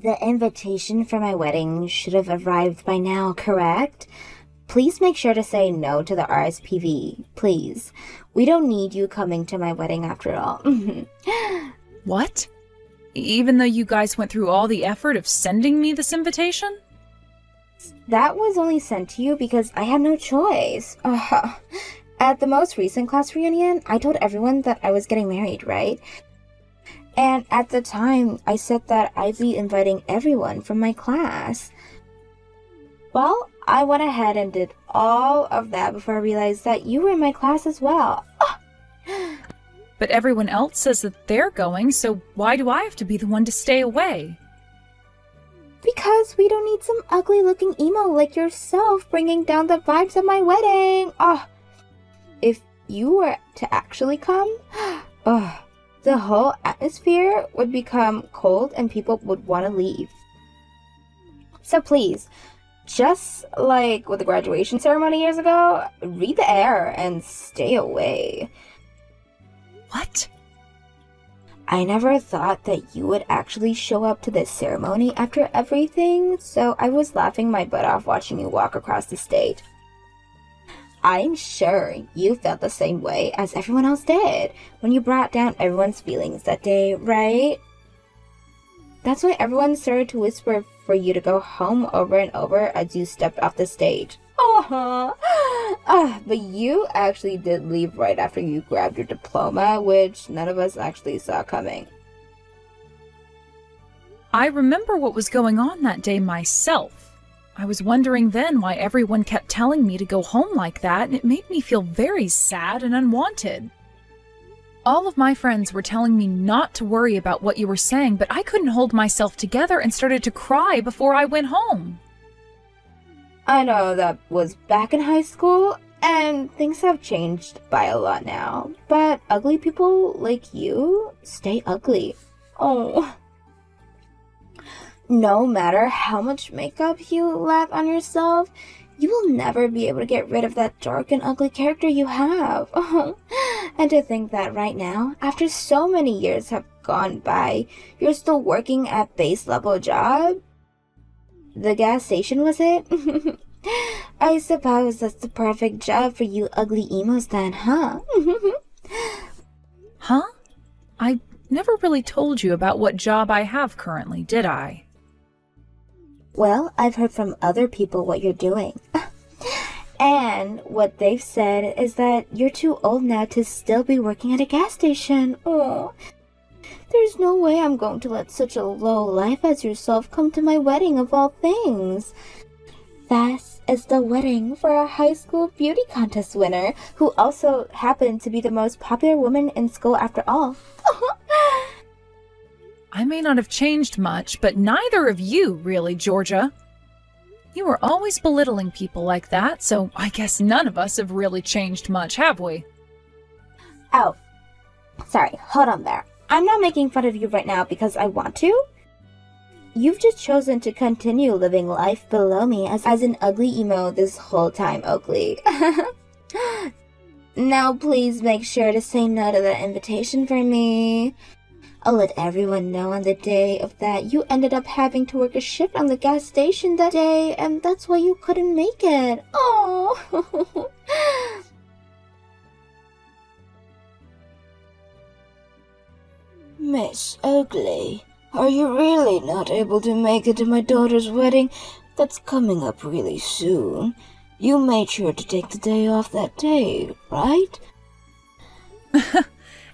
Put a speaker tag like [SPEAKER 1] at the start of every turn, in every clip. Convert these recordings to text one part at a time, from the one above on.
[SPEAKER 1] The invitation for my wedding should have arrived by now, correct? Please make sure to say no to the RSPV, please. We don't need you coming to my wedding after all.
[SPEAKER 2] What? Even though you guys went through all the effort of sending me this invitation?
[SPEAKER 1] That was only sent to you because I had no choice. At the most recent class reunion, I told everyone that I was getting married, right? And at the time, I said that I'd be inviting everyone from my class. Well, I went ahead and did all of that before I realized that you were in my class as well.
[SPEAKER 2] But everyone else says that they're going, so why do I have to be the one to stay away?
[SPEAKER 1] Because we don't need some ugly-looking emo like yourself bringing down the vibes of my wedding. If you were to actually come, the whole atmosphere would become cold and people would want to leave. So please, just like with the graduation ceremony years ago, read the air and stay away.
[SPEAKER 2] What?
[SPEAKER 1] I never thought that you would actually show up to this ceremony after everything, so I was laughing my butt off watching you walk across the stage. I'm sure you felt the same way as everyone else did when you brought down everyone's feelings that day, right? That's why everyone started to whisper for you to go home over and over as you stepped off the stage. But you actually did leave right after you grabbed your diploma, which none of us actually saw coming.
[SPEAKER 2] I remember what was going on that day myself. I was wondering then why everyone kept telling me to go home like that, and it made me feel very sad and unwanted. All of my friends were telling me not to worry about what you were saying, but I couldn't hold myself together and started to cry before I went home.
[SPEAKER 1] I know that was back in high school, and things have changed by a lot now, but ugly people like you stay ugly. No matter how much makeup you lap on yourself, you will never be able to get rid of that dark and ugly character you have. And to think that right now, after so many years have gone by, you're still working at base level job? The gas station, was it? I suppose that's the perfect job for you ugly emos then, huh?
[SPEAKER 2] Huh? I never really told you about what job I have currently, did I?
[SPEAKER 1] Well, I've heard from other people what you're doing. And what they've said is that you're too old now to still be working at a gas station. There's no way I'm going to let such a low life as yourself come to my wedding of all things. Thus is the wedding for a high school beauty contest winner, who also happened to be the most popular woman in school after all.
[SPEAKER 2] I may not have changed much, but neither of you, really, Georgia. You were always belittling people like that, so I guess none of us have really changed much, have we?
[SPEAKER 1] Oh, sorry, hold on there. I'm not making fun of you right now because I want to. You've just chosen to continue living life below me as an ugly emo this whole time, Oakley. Now please make sure to say no to that invitation for me. I'll let everyone know on the day of that you ended up having to work a shift on the gas station that day, and that's why you couldn't make it. Oh.
[SPEAKER 3] Miss Oakley, are you really not able to make it to my daughter's wedding that's coming up really soon? You made sure to take the day off that day, right?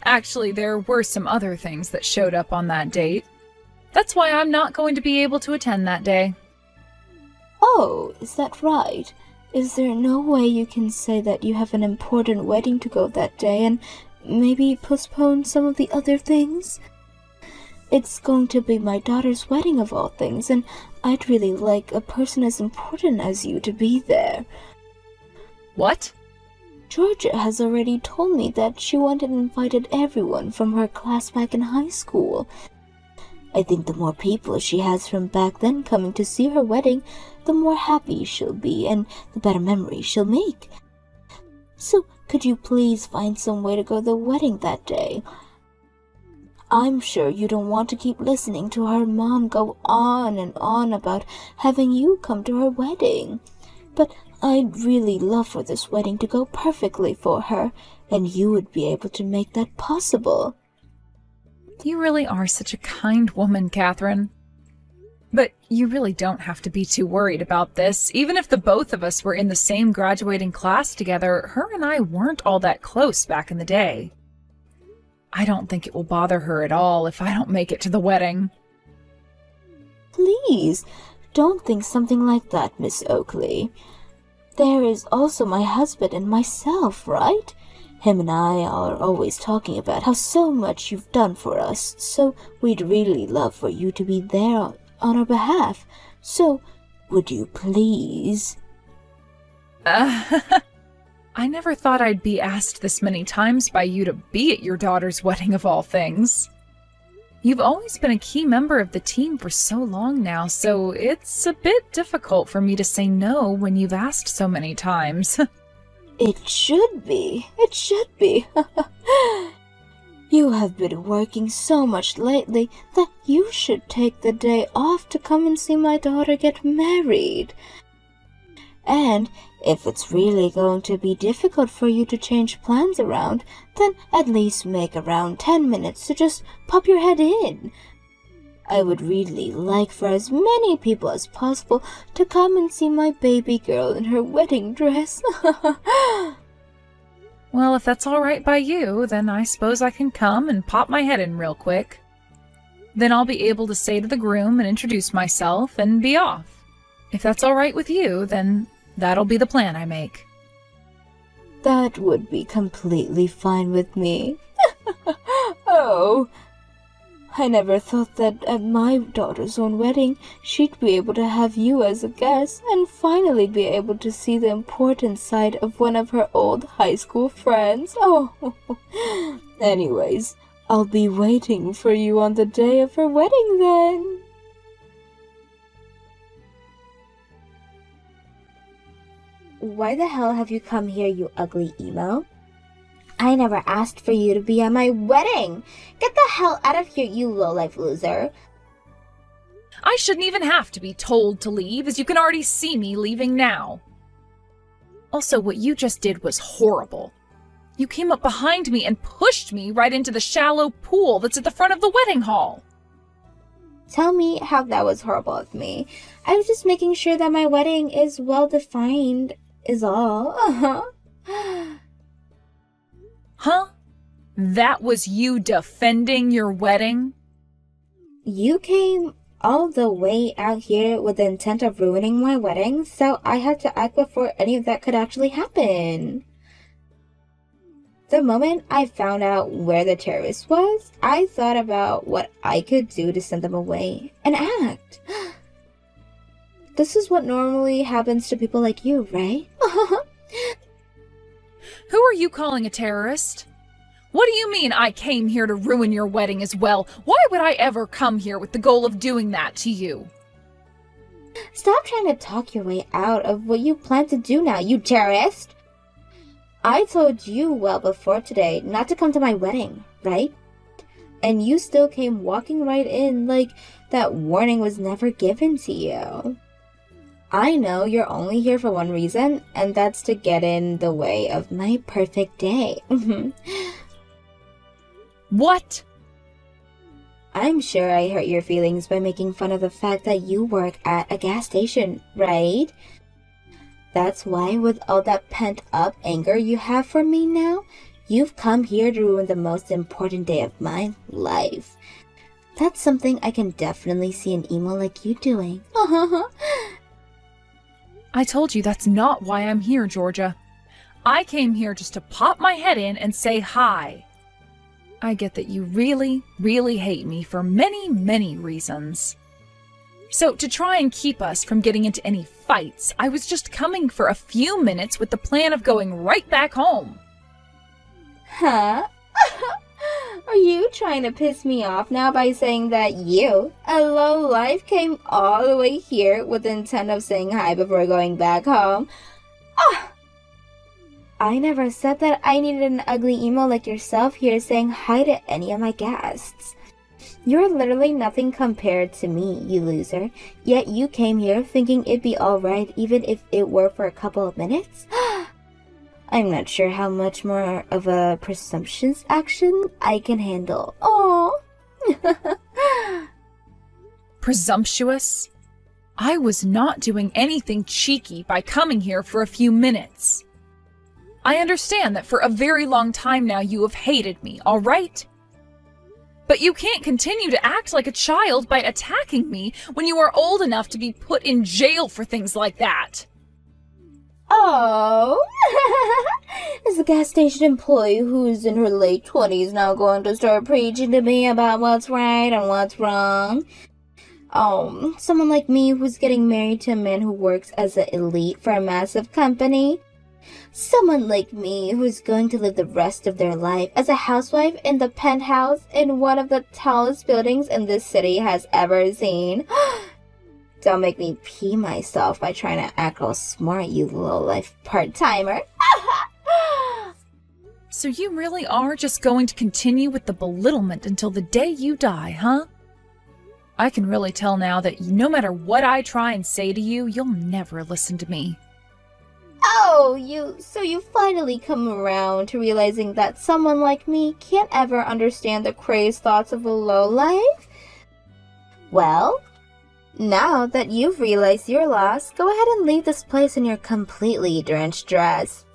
[SPEAKER 2] Actually, there were some other things that showed up on that date. That's why I'm not going to be able to attend that day.
[SPEAKER 3] Oh, is that right? Is there no way you can say that you have an important wedding to go that day and maybe postpone some of the other things? It's going to be my daughter's wedding of all things, and I'd really like a person as important as you to be there.
[SPEAKER 2] What?
[SPEAKER 3] Georgia has already told me that she wanted and invited everyone from her class back in high school. I think the more people she has from back then coming to see her wedding, the more happy she'll be and the better memories she'll make. So, could you please find some way to go to the wedding that day? I'm sure you don't want to keep listening to her mom go on and on about having you come to her wedding. But I'd really love for this wedding to go perfectly for her, and you would be able to make that possible.
[SPEAKER 2] You really are such a kind woman, Catherine. But you really don't have to be too worried about this. Even if the both of us were in the same graduating class together, her and I weren't all that close back in the day. I don't think it will bother her at all if I don't make it to the wedding.
[SPEAKER 3] Please, don't think something like that, Miss Oakley. There is also my husband and myself, right? Him and I are always talking about how so much you've done for us, so we'd really love for you to be there on our behalf. So, would you please?
[SPEAKER 2] I never thought I'd be asked this many times by you to be at your daughter's wedding of all things. You've always been a key member of the team for so long now, so it's a bit difficult for me to say no when you've asked so many times.
[SPEAKER 3] It should be. It should be. You have been working so much lately that you should take the day off to come and see my daughter get married. And if it's really going to be difficult for you to change plans around, then at least make around 10 minutes to just pop your head in. I would really like for as many people as possible to come and see my baby girl in her wedding dress.
[SPEAKER 2] Well, if that's all right by you, then I suppose I can come and pop my head in real quick. Then I'll be able to say to the groom and introduce myself and be off. If that's all right with you, then that'll be the plan I make.
[SPEAKER 3] That would be completely fine with me. Oh, I never thought that at my daughter's own wedding, she'd be able to have you as a guest and finally be able to see the important side of one of her old high school friends. Oh, anyways, I'll be waiting for you on the day of her wedding then.
[SPEAKER 1] Why the hell have you come here, you ugly emo? I never asked for you to be at my wedding! Get the hell out of here, you low-life loser!
[SPEAKER 2] I shouldn't even have to be told to leave, as you can already see me leaving now. Also, what you just did was horrible. You came up behind me and pushed me right into the shallow pool that's at the front of the wedding hall.
[SPEAKER 1] Tell me how that was horrible of me. I was just making sure that my wedding is well-defined, is all.
[SPEAKER 2] Huh? That was you defending your wedding?
[SPEAKER 1] You came all the way out here with the intent of ruining my wedding, so I had to act before any of that could actually happen. The moment I found out where the terrorist was, I thought about what I could do to send them away and act. This is what normally happens to people like you, right?
[SPEAKER 2] Who are you calling a terrorist? What do you mean I came here to ruin your wedding as well? Why would I ever come here with the goal of doing that to you?
[SPEAKER 1] Stop trying to talk your way out of what you plan to do now, you terrorist! I told you well before today not to come to my wedding, right? And you still came walking right in like that warning was never given to you. I know you're only here for one reason, and that's to get in the way of my perfect day.
[SPEAKER 2] What?
[SPEAKER 1] I'm sure I hurt your feelings by making fun of the fact that you work at a gas station, right? That's why, with all that pent-up anger you have for me now, you've come here to ruin the most important day of my life. That's something I can definitely see an emo like you doing.
[SPEAKER 2] I told you that's not why I'm here, Georgia. I came here just to pop my head in and say hi. I get that you really, really hate me for many, many reasons. So to try and keep us from getting into any fights, I was just coming for a few minutes with the plan of going right back home.
[SPEAKER 1] Huh? Are you trying to piss me off now by saying that you, a lowlife, came all the way here with the intent of saying hi before going back home? Ah! I never said that I needed an ugly emo like yourself here saying hi to any of my guests. You're literally nothing compared to me, you loser. Yet you came here thinking it'd be alright even if it were for a couple of minutes? I'm not sure how much more of a presumptuous action I can handle. Oh.
[SPEAKER 2] Presumptuous? I was not doing anything cheeky by coming here for a few minutes. I understand that for a very long time now you have hated me, all right? But you can't continue to act like a child by attacking me when you are old enough to be put in jail for things like that.
[SPEAKER 1] Oh, is the gas station employee who's in her late 20s now going to start preaching to me about what's right and what's wrong? Oh, someone like me who's getting married to a man who works as an elite for a massive company? Someone like me who's going to live the rest of their life as a housewife in the penthouse in one of the tallest buildings in this city has ever seen? Don't make me pee myself by trying to act all smart, you low-life part-timer.
[SPEAKER 2] So you really are just going to continue with the belittlement until the day you die, huh? I can really tell now that no matter what I try and say to you, you'll never listen to me.
[SPEAKER 1] Oh, so you finally come around to realizing that someone like me can't ever understand the crazed thoughts of a lowlife? Well, now that you've realized your loss, go ahead and leave this place in your completely drenched dress.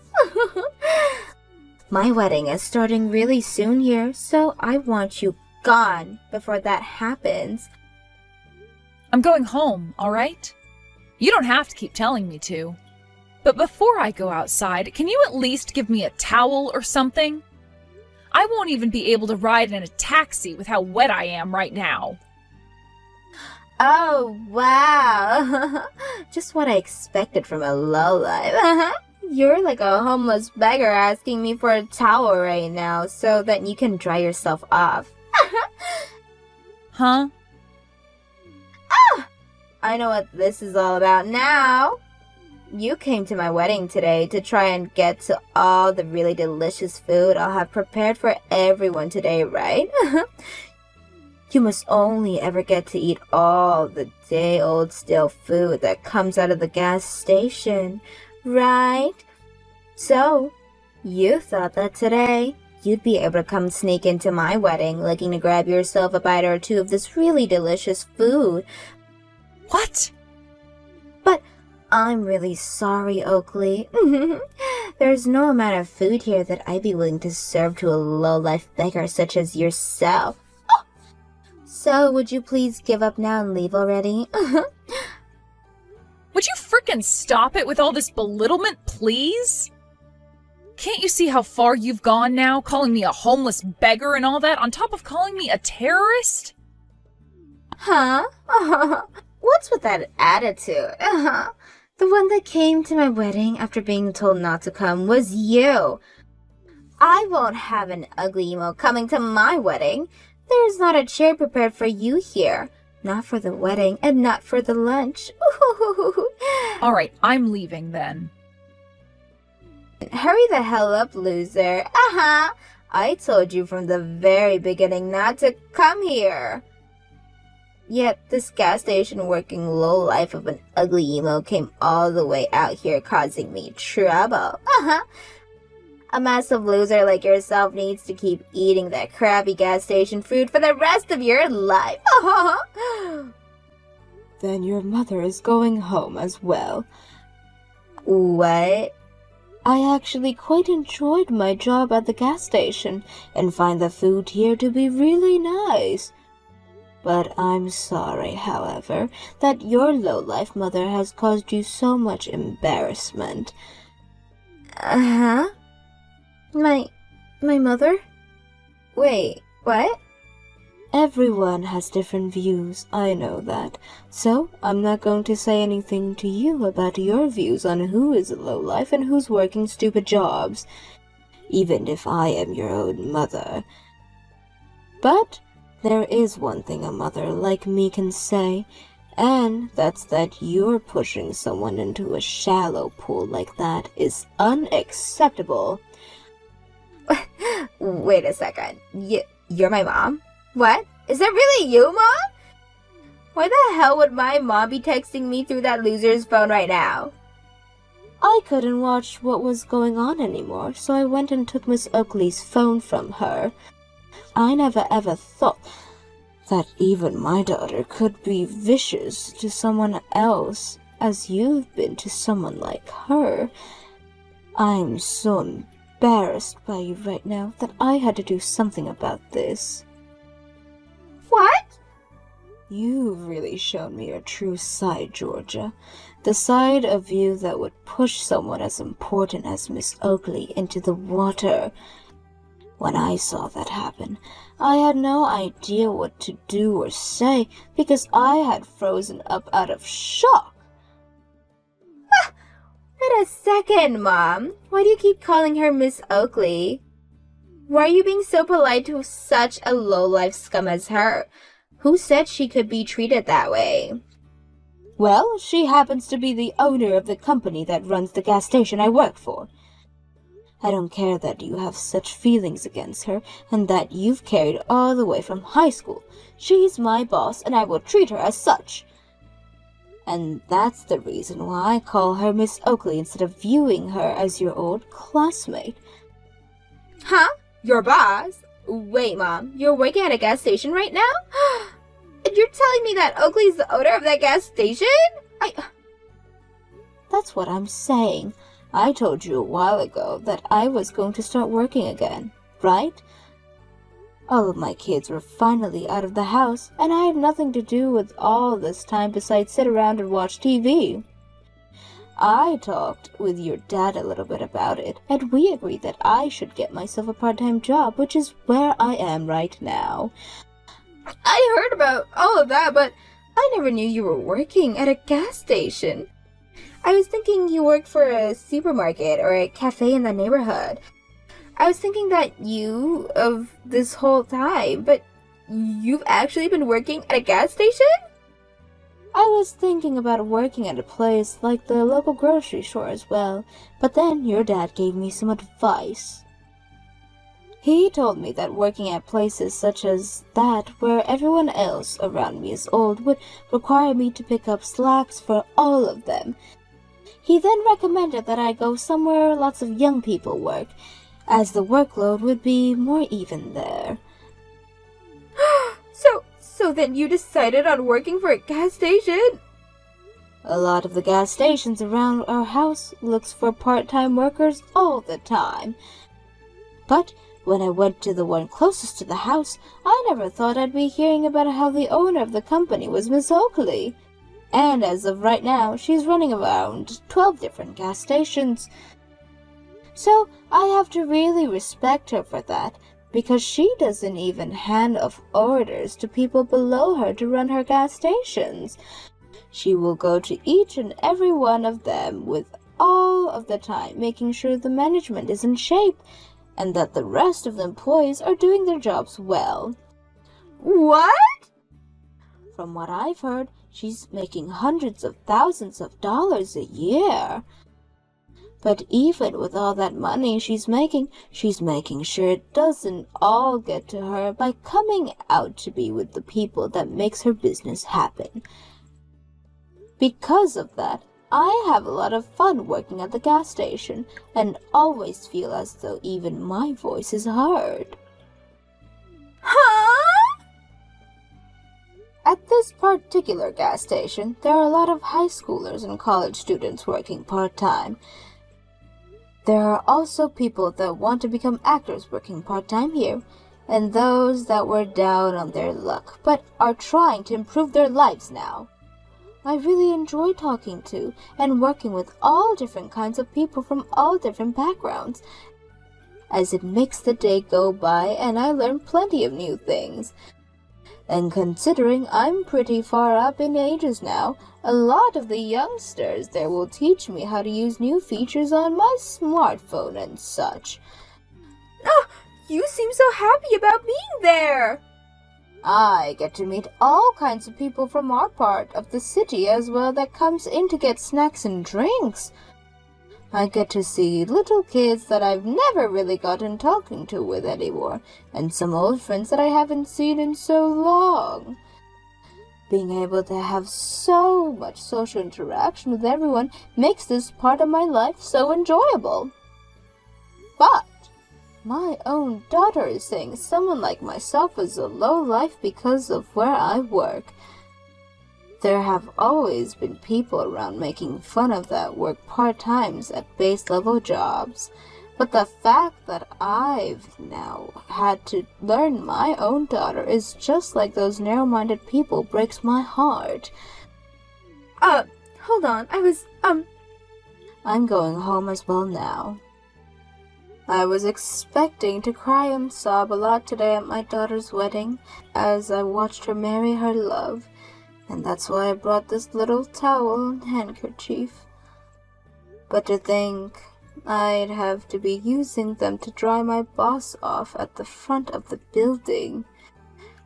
[SPEAKER 1] My wedding is starting really soon here, so I want you gone before that happens.
[SPEAKER 2] I'm going home, all right? You don't have to keep telling me to. But before I go outside, can you at least give me a towel or something? I won't even be able to ride in a taxi with how wet I am right now.
[SPEAKER 1] Oh, wow. Just what I expected from a lowlife. You're like a homeless beggar asking me for a towel right now so that you can dry yourself off.
[SPEAKER 2] Huh?
[SPEAKER 1] I know what this is all about now. You came to my wedding today to try and get to all the really delicious food I'll have prepared for everyone today, right? You must only ever get to eat all the day-old stale food that comes out of the gas station, right? So, you thought that today you'd be able to come sneak into my wedding looking to grab yourself a bite or two of this really delicious food.
[SPEAKER 2] What?
[SPEAKER 1] But I'm really sorry, Oakley. There's no amount of food here that I'd be willing to serve to a low-life beggar such as yourself. So, would you please give up now and leave already?
[SPEAKER 2] Would you frickin' stop it with all this belittlement, please? Can't you see how far you've gone now, calling me a homeless beggar and all that, on top of calling me a terrorist?
[SPEAKER 1] Huh? What's with that attitude? The one that came to my wedding after being told not to come was you. I won't have an ugly emo coming to my wedding. There's not a chair prepared for you here. Not for the wedding and not for the lunch.
[SPEAKER 2] All right, I'm leaving then.
[SPEAKER 1] Hurry the hell up, loser. I told you from the very beginning not to come here. Yet this gas station working lowlife of an ugly emo came all the way out here causing me trouble. A massive loser like yourself needs to keep eating that crappy gas station food for the rest of your life.
[SPEAKER 3] Then your mother is going home as well.
[SPEAKER 1] What?
[SPEAKER 3] I actually quite enjoyed my job at the gas station and find the food here to be really nice. But I'm sorry, however, that your lowlife mother has caused you so much embarrassment.
[SPEAKER 1] Uh-huh? My mother? Wait, what?
[SPEAKER 3] Everyone has different views, I know that. So, I'm not going to say anything to you about your views on who is a lowlife and who's working stupid jobs, even if I am your own mother. But there is one thing a mother like me can say, and that's that you're pushing someone into a shallow pool like that is unacceptable.
[SPEAKER 1] Wait a second. You're my mom? What? Is that really you, Mom? Why the hell would my mom be texting me through that loser's phone right now?
[SPEAKER 3] I couldn't watch what was going on anymore, so I went and took Miss Oakley's phone from her. I never ever thought that even my daughter could be vicious to someone else as you've been to someone like her. I'm so embarrassed by you right now that I had to do something about this.
[SPEAKER 1] What?
[SPEAKER 3] You've really shown me your true side, Georgia. The side of you that would push someone as important as Miss Oakley into the water. When I saw that happen, I had no idea what to do or say because I had frozen up out of shock.
[SPEAKER 1] Wait a second, Mom. Why do you keep calling her Miss Oakley? Why are you being so polite to such a low-life scum as her? Who said she could be treated that way?
[SPEAKER 3] Well, she happens to be the owner of the company that runs the gas station I work for. I don't care that you have such feelings against her and that you've carried all the way from high school. She's my boss and I will treat her as such. And that's the reason why I call her Miss Oakley instead of viewing her as your old classmate.
[SPEAKER 1] Huh? Your boss? Wait, Mom, you're working at a gas station right now? And you're telling me that Oakley's the owner of that gas station?
[SPEAKER 3] That's what I'm saying. I told you a while ago that I was going to start working again, right? All of my kids were finally out of the house, and I had nothing to do with all this time besides sit around and watch TV. I talked with your dad a little bit about it, and we agreed that I should get myself a part-time job, which is where I am right now.
[SPEAKER 1] I heard about all of that, but I never knew you were working at a gas station. I was thinking you worked for a supermarket or a cafe in the neighborhood. I was thinking that you of this whole time, but you've actually been working at a gas station?
[SPEAKER 3] I was thinking about working at a place like the local grocery store as well, but then your dad gave me some advice. He told me that working at places such as that, where everyone else around me is old, would require me to pick up slacks for all of them. He then recommended that I go somewhere lots of young people work, as the workload would be more even there.
[SPEAKER 1] So then you decided on working for a gas station?
[SPEAKER 3] A lot of the gas stations around our house looks for part-time workers all the time. But when I went to the one closest to the house, I never thought I'd be hearing about how the owner of the company was Miss Oakley. And as of right now, she's running around 12 different gas stations. So I have to really respect her for that, because she doesn't even hand off orders to people below her to run her gas stations. She will go to each and every one of them with all of the time, making sure the management is in shape and that the rest of the employees are doing their jobs well.
[SPEAKER 1] What?
[SPEAKER 3] From what I've heard, she's making hundreds of thousands of dollars a year. But even with all that money she's making sure it doesn't all get to her by coming out to be with the people that makes her business happen. Because of that, I have a lot of fun working at the gas station and always feel as though even my voice is heard.
[SPEAKER 1] Huh?
[SPEAKER 3] At this particular gas station, there are a lot of high schoolers and college students working part-time. There are also people that want to become actors working part-time here, and those that were down on their luck but are trying to improve their lives now. I really enjoy talking to and working with all different kinds of people from all different backgrounds, as it makes the day go by and I learn plenty of new things. And considering I'm pretty far up in ages now, a lot of the youngsters there will teach me how to use new features on my smartphone and such.
[SPEAKER 1] Oh, you seem so happy about being there.
[SPEAKER 3] I get to meet all kinds of people from our part of the city as well that comes in to get snacks and drinks. I get to see little kids that I've never really gotten talking to with anymore, and some old friends that I haven't seen in so long. Being able to have so much social interaction with everyone makes this part of my life so enjoyable. But my own daughter is saying someone like myself is a low life because of where I work. There have always been people around making fun of that work part-times at base-level jobs, but the fact that I've now had to learn my own daughter is just like those narrow-minded people breaks my heart.
[SPEAKER 1] Hold on,
[SPEAKER 3] I'm going home as well now. I was expecting to cry and sob a lot today at my daughter's wedding as I watched her marry her love. And that's why I brought this little towel and handkerchief. But to think I'd have to be using them to dry my boss off at the front of the building.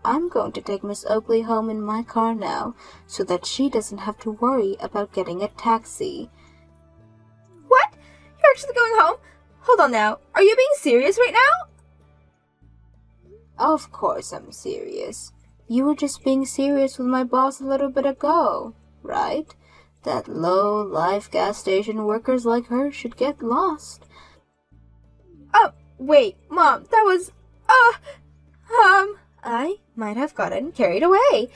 [SPEAKER 3] I'm going to take Miss Oakley home in my car now, so that she doesn't have to worry about getting a taxi.
[SPEAKER 1] What? You're actually going home? Hold on now. Are you being serious right now?
[SPEAKER 3] Of course I'm serious. You were just being serious with my boss a little bit ago, right? That low-life gas station workers like her should get lost.
[SPEAKER 1] Oh, wait, Mom, that was, I might have gotten carried away.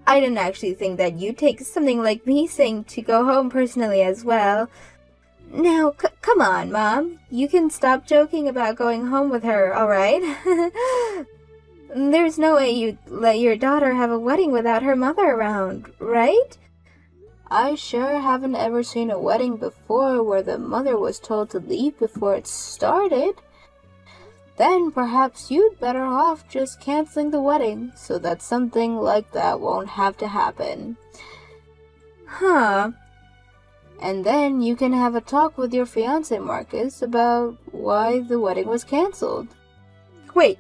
[SPEAKER 1] I didn't actually think that you'd take something like me saying to go home personally as well. Now, come on, Mom. You can stop joking about going home with her, alright? There's no way you'd let your daughter have a wedding without her mother around, right?
[SPEAKER 3] I sure haven't ever seen a wedding before where the mother was told to leave before it started. Then perhaps you'd better off just canceling the wedding so that something like that won't have to happen.
[SPEAKER 1] Huh.
[SPEAKER 3] And then you can have a talk with your fiancé Marcus about why the wedding was canceled.
[SPEAKER 1] Wait.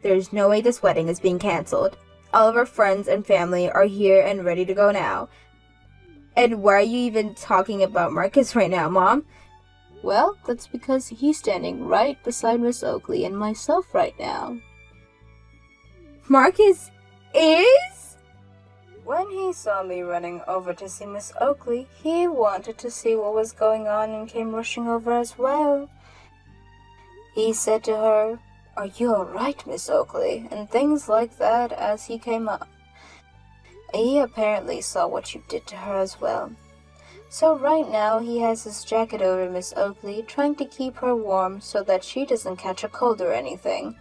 [SPEAKER 1] There's no way this wedding is being canceled. All of our friends and family are here and ready to go now. And why are you even talking about Marcus right now, Mom?
[SPEAKER 3] Well, that's because he's standing right beside Miss Oakley and myself right now.
[SPEAKER 1] Marcus is?
[SPEAKER 3] When he saw me running over to see Miss Oakley, he wanted to see what was going on and came rushing over as well. He said to her, "Are you all right, Miss Oakley?" and things like that as he came up. He apparently saw what you did to her as well. So right now he has his jacket over Miss Oakley, trying to keep her warm so that she doesn't catch a cold or anything.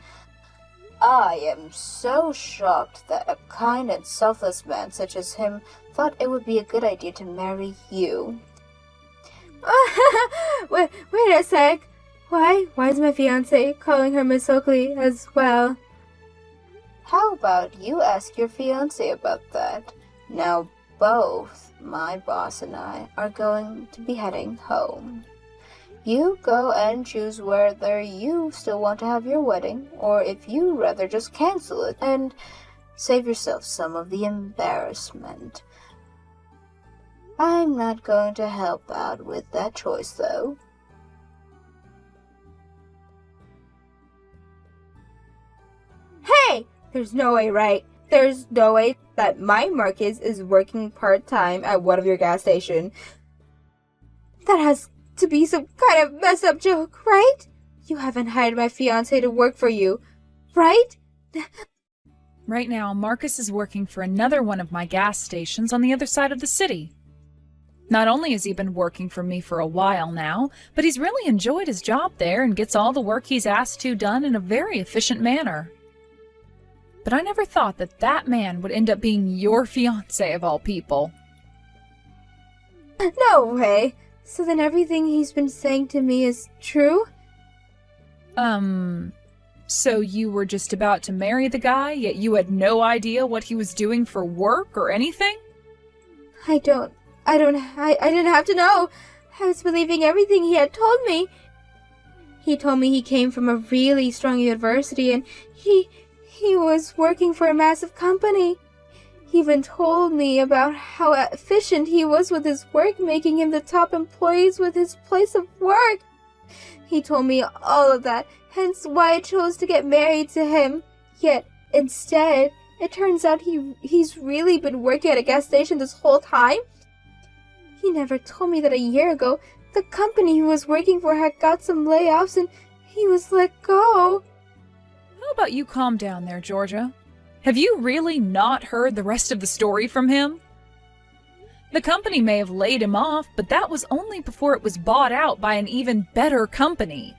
[SPEAKER 3] I am so shocked that a kind and selfless man such as him thought it would be a good idea to marry you.
[SPEAKER 1] Wait a sec. Why is my fiancé calling her Miss Oakley as well?
[SPEAKER 3] How about you ask your fiancé about that? Now both my boss and I are going to be heading home. You go and choose whether you still want to have your wedding, or if you rather just cancel it and save yourself some of the embarrassment. I'm not going to help out with that choice, though.
[SPEAKER 1] Hey! There's no way, right? There's no way that my Marcus is working part-time at one of your gas stations. That has to be some kind of messed up joke, right? You haven't hired my fiancé to work for you, right?
[SPEAKER 2] Right now, Marcus is working for another one of my gas stations on the other side of the city. Not only has he been working for me for a while now, but he's really enjoyed his job there and gets all the work he's asked to done in a very efficient manner. But I never thought that that man would end up being your fiancé of all people.
[SPEAKER 1] No way. So then everything he's been saying to me is true?
[SPEAKER 2] So you were just about to marry the guy, yet you had no idea what he was doing for work or anything?
[SPEAKER 1] I didn't have to know. I was believing everything he had told me. He told me he came from a really strong university and he was working for a massive company.
[SPEAKER 3] He even told me about how efficient he was with his work, making him the top employees with his place of work. He told me all of that, hence why I chose to get married to him. Yet, instead, it turns out he's really been working at a gas station this whole time. He never told me that a year ago, the company he was working for had got some layoffs and he was let go.
[SPEAKER 2] How about you calm down there, Georgia? Have you really not heard the rest of the story from him? The company may have laid him off, but that was only before it was bought out by an even better company.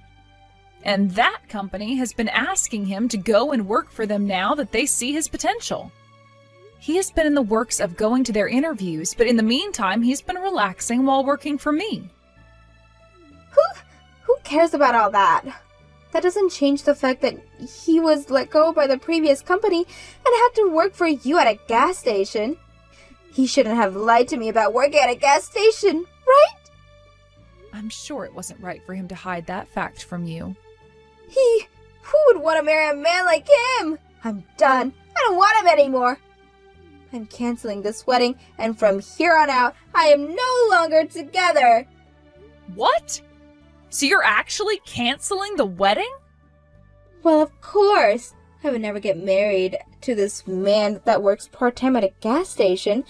[SPEAKER 2] And that company has been asking him to go and work for them now that they see his potential. He has been in the works of going to their interviews, but in the meantime, he's been relaxing while working for me.
[SPEAKER 3] Who cares about all that? That doesn't change the fact that he was let go by the previous company and had to work for you at a gas station. He shouldn't have lied to me about working at a gas station, right?
[SPEAKER 2] I'm sure it wasn't right for him to hide that fact from you.
[SPEAKER 3] Who would want to marry a man like him? I'm done. I don't want him anymore. I'm canceling this wedding, and from here on out, I am no longer together.
[SPEAKER 2] What? So you're actually canceling the wedding?
[SPEAKER 3] Well, of course. I would never get married to this man that works part-time at a gas station.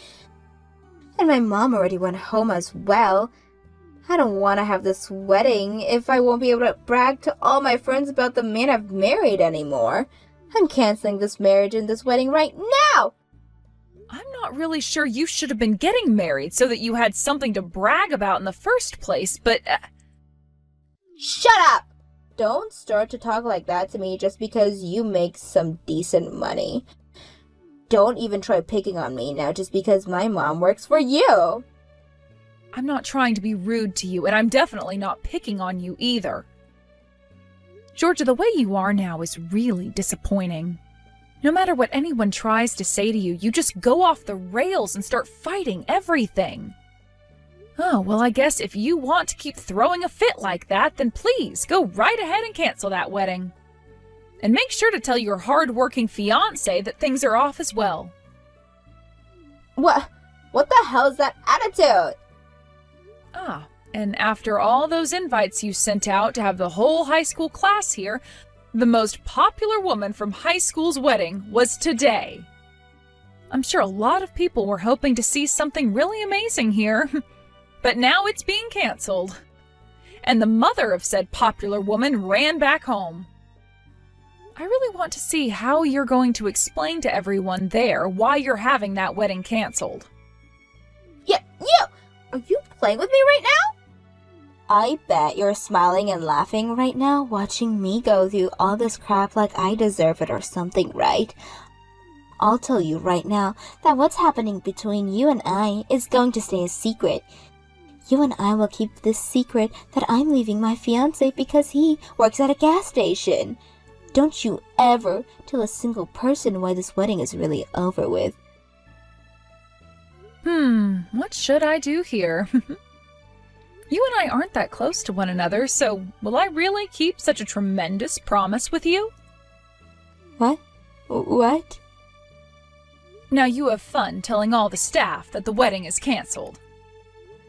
[SPEAKER 3] And my mom already went home as well. I don't want to have this wedding if I won't be able to brag to all my friends about the man I've married anymore. I'm canceling this marriage and this wedding right now!
[SPEAKER 2] I'm not really sure you should have been getting married so that you had something to brag about in the first place, but...
[SPEAKER 3] Shut up! Don't start to talk like that to me just because you make some decent money. Don't even try picking on me now just because my mom works for you.
[SPEAKER 2] I'm not trying to be rude to you, and I'm definitely not picking on you either. Georgia, the way you are now is really disappointing. No matter what anyone tries to say to you, you just go off the rails and start fighting everything. Oh, well, I guess if you want to keep throwing a fit like that, then please go right ahead and cancel that wedding. And make sure to tell your hard-working fiancé that things are off as well.
[SPEAKER 3] What the hell is that attitude?
[SPEAKER 2] Ah, and after all those invites you sent out to have the whole high school class here, the most popular woman from high school's wedding was today. I'm sure a lot of people were hoping to see something really amazing here. But now it's being canceled. And the mother of said popular woman ran back home. I really want to see how you're going to explain to everyone there why you're having that wedding canceled.
[SPEAKER 3] Yeah, are you playing with me right now? I bet you're smiling and laughing right now watching me go through all this crap like I deserve it or something, right? I'll tell you right now that what's happening between you and I is going to stay a secret. You and I will keep this secret that I'm leaving my fiancé because he works at a gas station. Don't you ever tell a single person why this wedding is really over with.
[SPEAKER 2] What should I do here? You and I aren't that close to one another, so will I really keep such a tremendous promise with you?
[SPEAKER 3] What?
[SPEAKER 2] Now you have fun telling all the staff that the wedding is canceled.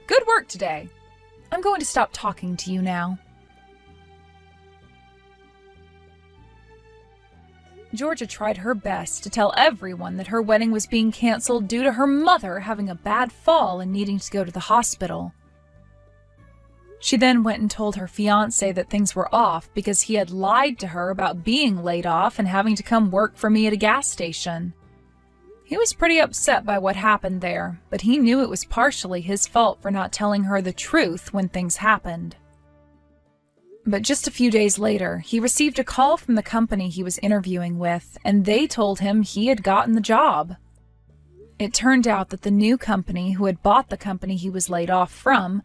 [SPEAKER 2] Good work today. I'm going to stop talking to you now. Georgia tried her best to tell everyone that her wedding was being canceled due to her mother having a bad fall and needing to go to the hospital. She then went and told her fiancé that things were off because he had lied to her about being laid off and having to come work for me at a gas station. He was pretty upset by what happened there, but he knew it was partially his fault for not telling her the truth when things happened. But just a few days later, he received a call from the company he was interviewing with, and they told him he had gotten the job. It turned out that the new company, who had bought the company he was laid off from,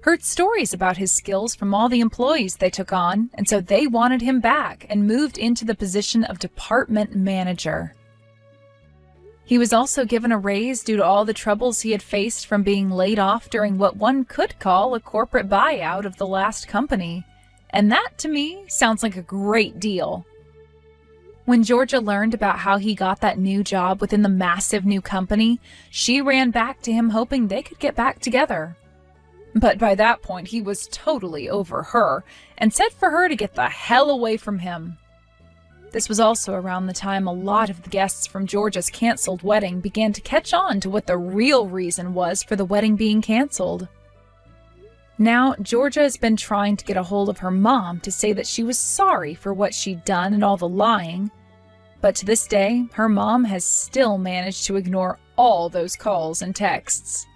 [SPEAKER 2] heard stories about his skills from all the employees they took on, and so they wanted him back and moved into the position of department manager. He was also given a raise due to all the troubles he had faced from being laid off during what one could call a corporate buyout of the last company. And that, to me, sounds like a great deal. When Georgia learned about how he got that new job within the massive new company, she ran back to him hoping they could get back together. But by that point, he was totally over her and said for her to get the hell away from him. This was also around the time a lot of the guests from Georgia's canceled wedding began to catch on to what the real reason was for the wedding being canceled. Now, Georgia has been trying to get a hold of her mom to say that she was sorry for what she'd done and all the lying, but to this day, her mom has still managed to ignore all those calls and texts.